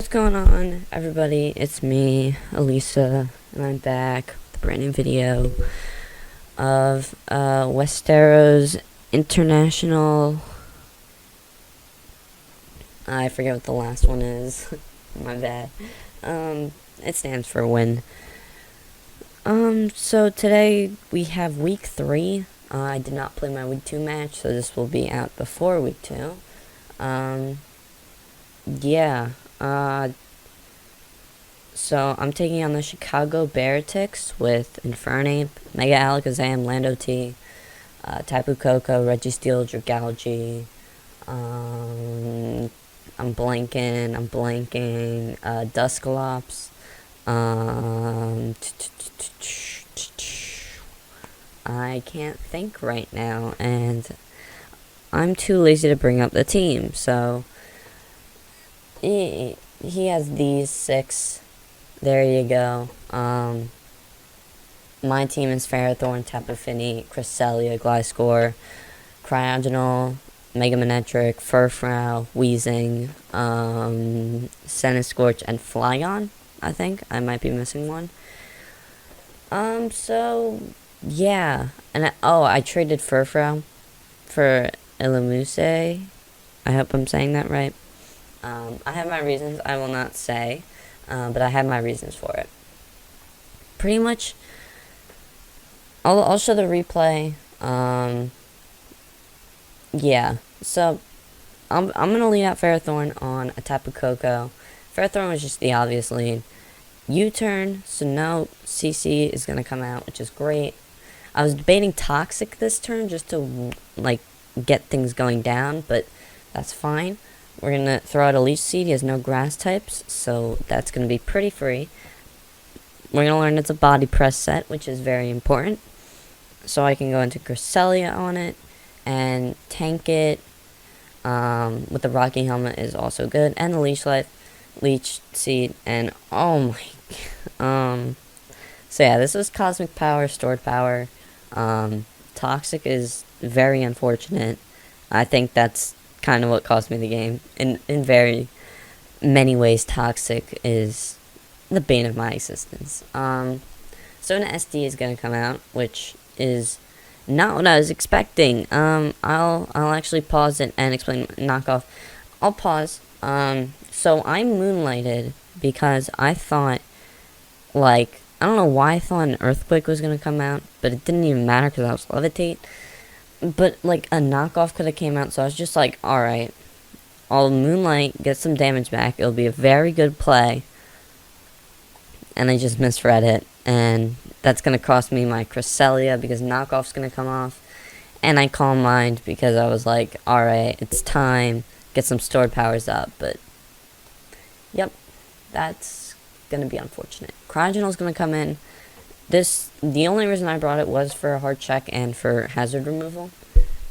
going on, everybody? It's me, Elisa, and I'm back with a brand new video of Westeros International. I forget what the last one is. My bad. It stands for win. So today we have week 3. I did not play my week 2 match, so this will be out before week 2. So I'm taking on the Chicago Beartics with Infernape, Mega Alakazam, Lando T, Tapu Koko, Registeel, Dragalge, I'm blanking, Dusclops, I can't think right now, and I'm too lazy to bring up the team, so he has these 6. There you go. My team is Ferrothorn, Tapu Fini, Cresselia, Gliscor, Cryogonal, Mega Manectric, Furfrou, Weezing, Centiskorch, and Flygon. I think I might be missing one. So yeah, and I traded Furfrou for Illumise. I hope I'm saying that right. I have my reasons. I will not say, but I have my reasons for it. Pretty much, I'll show the replay. Yeah. So I'm gonna lead out Ferrothorn on a Tapu Koko. Ferrothorn was just the obvious lead. U-turn, so no CC is gonna come out, which is great. I was debating Toxic this turn just to like get things going down, but that's fine. We're going to throw out a Leech Seed. He has no grass types, so that's going to be pretty free. We're going to learn it's a body press set, which is very important. So I can go into Cresselia on it and tank it. With the Rocky Helmet is also good. And the Leech Seed, and oh my... So yeah, this was Cosmic Power, Stored Power. Toxic is very unfortunate. I think that's kind of what cost me the game. In very many ways, Toxic is the bane of my existence. So an SD is gonna come out, which is not what I was expecting. I'll actually pause it and explain knockoff. I'll pause. So I moonlighted because I thought, like, I don't know why I thought an Earthquake was gonna come out, but it didn't even matter because I was Levitate. But, like, a knockoff could have came out, so I was just like, alright, I'll Moonlight, get some damage back, it'll be a very good play. And I just misread it, and that's going to cost me my Cresselia, because knockoff's going to come off. And I Calm Mind, because I was like, alright, it's time, get some stored powers up, but, yep, that's going to be unfortunate. Cryogonal's going to come in. The only reason I brought it was for a hard check and for hazard removal,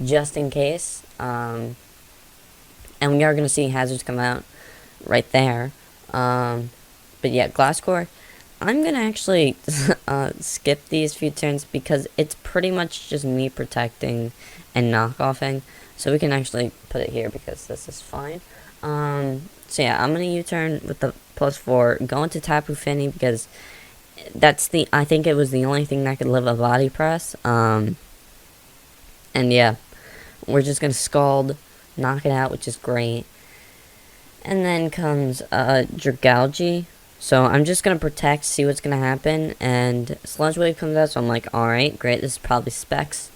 just in case. And we are going to see hazards come out right there. But yeah, Gliscor, I'm going to actually skip these few turns because it's pretty much just me protecting and knockoffing. So we can actually put it here because this is fine. So yeah, I'm going to U-turn with the +4, go into Tapu Fini because I think it was the only thing that could live a body press. And yeah, we're just gonna Scald, knock it out, which is great. And then comes Dragalge. So I'm just gonna protect, see what's gonna happen, and Sludge Wave comes out, so I'm like, alright, great, this is probably Specs.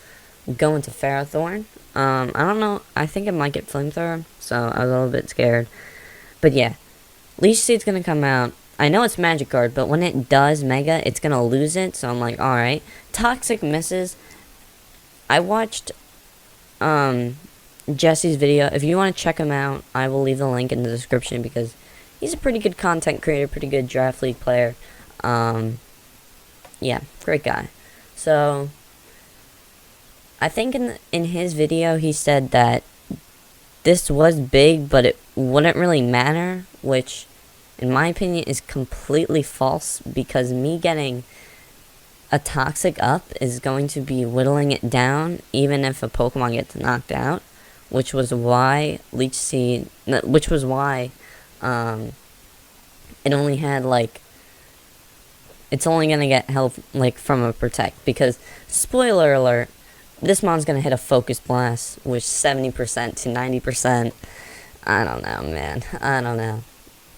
Go into Ferrothorn. I don't know, I think it might get Flamethrower, so I was a little bit scared. But yeah, Leech Seed's gonna come out. I know it's Magic Guard, but when it does Mega, it's gonna lose it, so I'm like, alright. Toxic misses. I watched Jesse's video. If you want to check him out, I will leave the link in the description because he's a pretty good content creator, pretty good Draft League player. Yeah, great guy. So I think in his video he said that this was big, but it wouldn't really matter, which in my opinion is completely false, because me getting a Toxic up is going to be whittling it down even if a Pokemon gets knocked out, which was why it only had like, it's only gonna get health like from a protect, because spoiler alert, this mon's gonna hit a focus blast with 70% to 90%. I don't know, man. I don't know.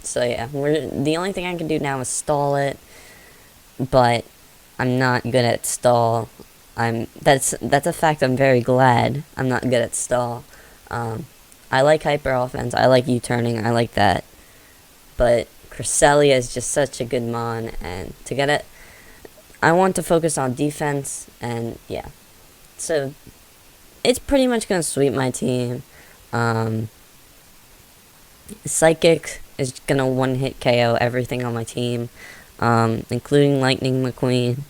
So yeah, the only thing I can do now is stall it, but I'm not good at stall. That's a fact. I'm very glad I'm not good at stall. I like hyper offense. I like U-turning. I like that. But Cresselia is just such a good mon, and to get it, I want to focus on defense, and yeah. So it's pretty much gonna sweep my team. Psychic is gonna one-hit KO everything on my team, including Lightning McQueen.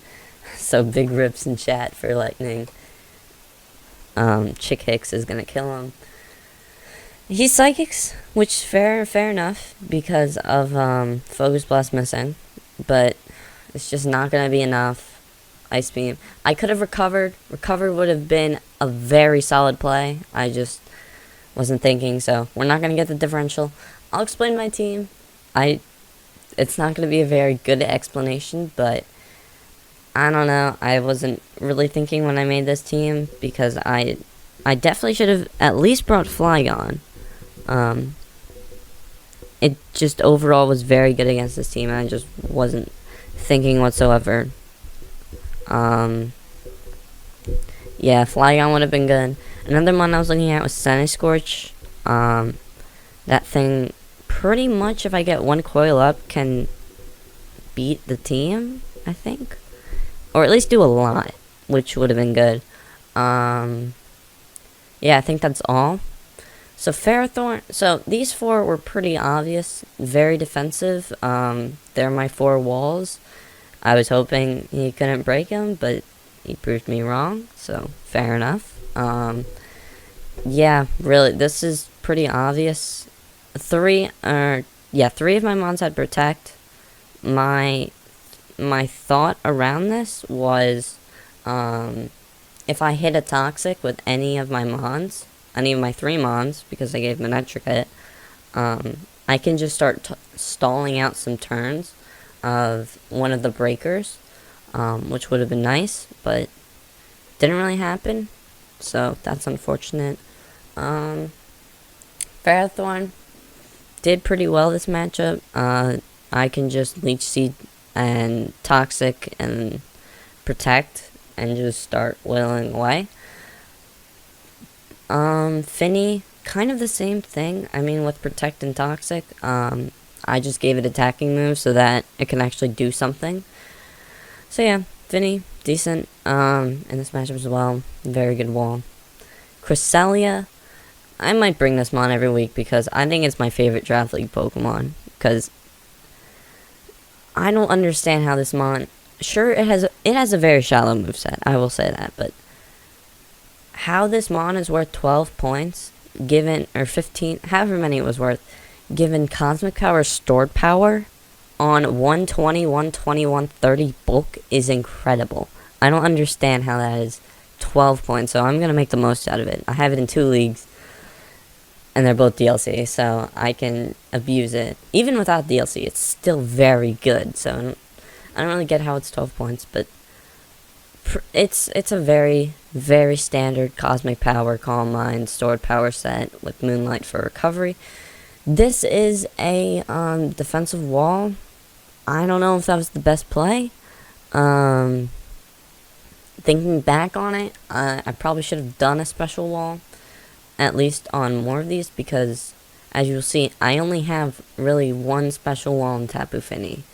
So big rips in chat for Lightning. Chick Hicks is gonna kill him. He's Psychics, which fair enough because of Focus Blast missing, but it's just not gonna be enough. Ice Beam. I could have recovered. Recovered would have been a very solid play. I just wasn't thinking, so we're not gonna get the differential. I'll explain my team. It's not gonna be a very good explanation, but I don't know. I wasn't really thinking when I made this team because I definitely should have at least brought Flygon. It just overall was very good against this team, and I just wasn't thinking whatsoever. Yeah, Flygon would have been good. Another one I was looking at was Sunny Scorch. That thing, pretty much, if I get one coil up, can beat the team, I think. Or at least do a lot, which would have been good. Yeah, I think that's all. So Ferrothorn, so these four were pretty obvious, very defensive. They're my four walls. I was hoping he couldn't break them, but he proved me wrong, so fair enough. Yeah, really, this is pretty obvious. Three of my mons had Protect. My thought around this was, if I hit a Toxic with any of my mons, any of my 3 mons, because I gave him an extra hit, I can just start stalling out some turns of one of the breakers, which would have been nice, but didn't really happen, so that's unfortunate. Ferrothorn did pretty well this matchup. I can just Leech Seed and Toxic and Protect and just start whittling away. Finny, kind of the same thing. I mean, with Protect and Toxic, I just gave it attacking moves so that it can actually do something. So yeah, Finny, decent, in this matchup as well. Very good wall. Cresselia, I might bring this mon every week because I think it's my favorite Draft League Pokemon. Because I don't understand how this mon, sure, it has a very shallow moveset, I will say that, but how this mon is worth 12 points, given, or 15, however many it was worth, given Cosmic Power Stored Power on 120, 120, 130 bulk is incredible. I don't understand how that is 12 points, so I'm going to make the most out of it. I have it in 2 leagues, and they're both DLC, so I can abuse it. Even without DLC, it's still very good, so I don't really get how it's 12 points, but it's a very, very standard Cosmic Power, Calm Mind, Stored Power set with Moonlight for recovery. This is a defensive wall. I don't know if that was the best play. Thinking back on it, I probably should have done a special wall, at least on more of these, because as you'll see, I only have really one special wall in Tapu Fini,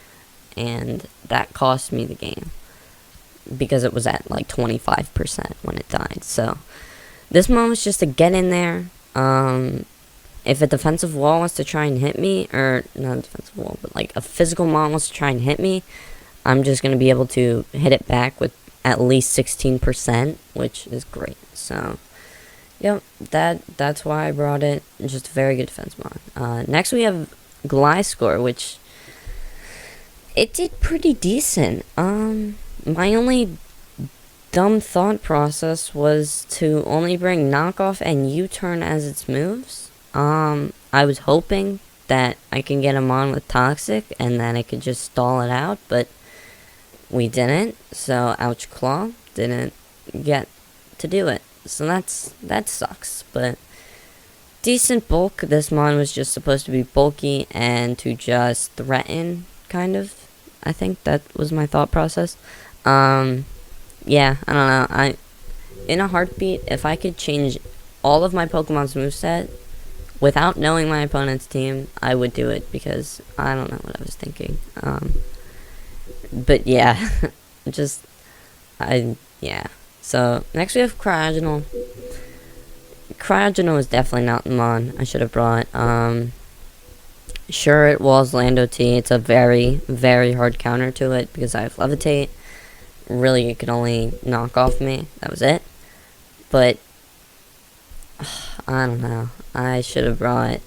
and that cost me the game because it was at like 25% when it died. So this one was just to get in there. If a defensive wall wants to try and hit me, or not a defensive wall, but like a physical mon wants to try and hit me, I'm just going to be able to hit it back with at least 16%, which is great. So, yep, that's why I brought it. Just a very good defense mon. Next we have Gliscor, which it did pretty decent. My only dumb thought process was to only bring knockoff and U-turn as its moves. I was hoping that I can get him on with Toxic, and then I could just stall it out, but we didn't, so Ouch Claw didn't get to do it. So that sucks, but decent bulk. This mon was just supposed to be bulky and to just threaten, kind of. I think that was my thought process. Yeah, I don't know. In a heartbeat, if I could change all of my Pokemon's moveset without knowing my opponent's team, I would do it, because I don't know what I was thinking. But yeah, yeah. So, next we have Cryogonal. Cryogonal is definitely not the mon I should have brought. Sure, it was Lando T. It's a very, very hard counter to it, because I have Levitate. Really, it could only knock off me. That was it. But, I don't know. I should have brought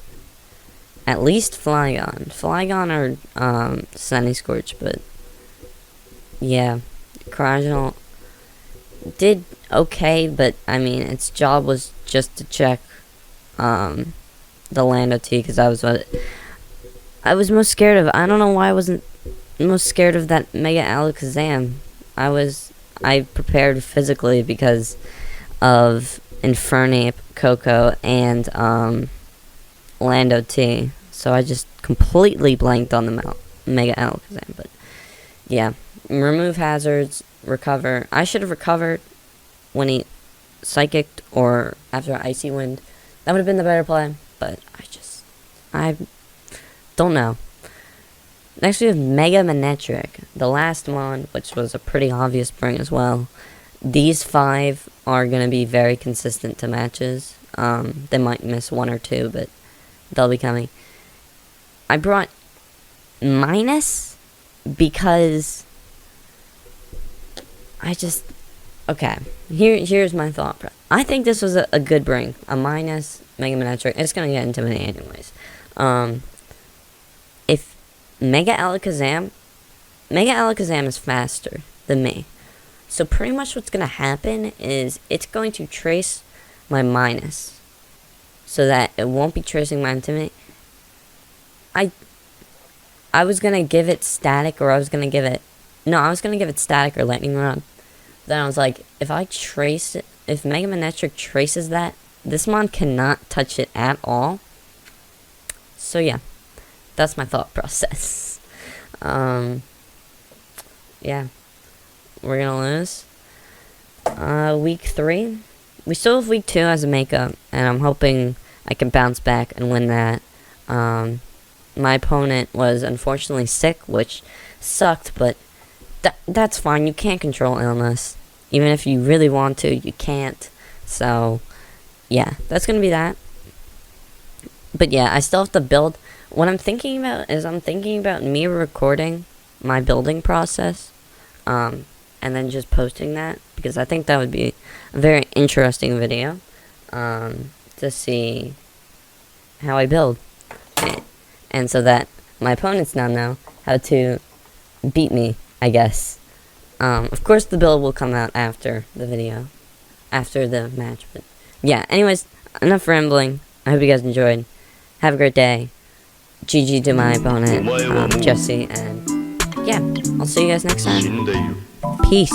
at least Flygon. Flygon or Sunny Scorch, but yeah, Cryogonal did okay, but I mean, its job was just to check the Lando T, because I was most scared of. I don't know why I wasn't most scared of that Mega Alakazam. I prepared physically because of Infernape, Coco, and Lando T. So I just completely blanked on the Mega Alakazam. But yeah, remove hazards, recover. I should have recovered when he Psychicked or after Icy Wind. That would have been the better play, but I don't know. Next we have Mega Manectric, the last mon, which was a pretty obvious bring as well. These 5 are going to be very consistent to matches. They might miss 1 or 2, but they'll be coming. I brought minus because okay, here's my thought. I think this was a good bring. A minus Mega Manectric. It's going to get intimidating anyways. If Mega Alakazam is faster than me. So pretty much what's going to happen is it's going to trace my minus, so that it won't be tracing my Intimidate. I was going to give it static, or I was going to give it static or lightning rod. Then I was like, if Mega Manectric traces that, this mon cannot touch it at all. So yeah, that's my thought process. Yeah, we're gonna lose. Week 3. We still have week 2 as a makeup, and I'm hoping I can bounce back and win that. My opponent was unfortunately sick, which sucked, but that's fine. You can't control illness. Even if you really want to, you can't. So, yeah, that's gonna be that. But yeah, I still have to build. What I'm thinking about is me recording my building process, and then just posting that, because I think that would be a very interesting video, to see how I build, and so that my opponents now know how to beat me, I guess. Of course the build will come out after the video, after the match, but yeah, anyways, enough rambling. I hope you guys enjoyed. Have a great day. GG to my opponent, Jesse, and yeah, I'll see you guys next time. Peace.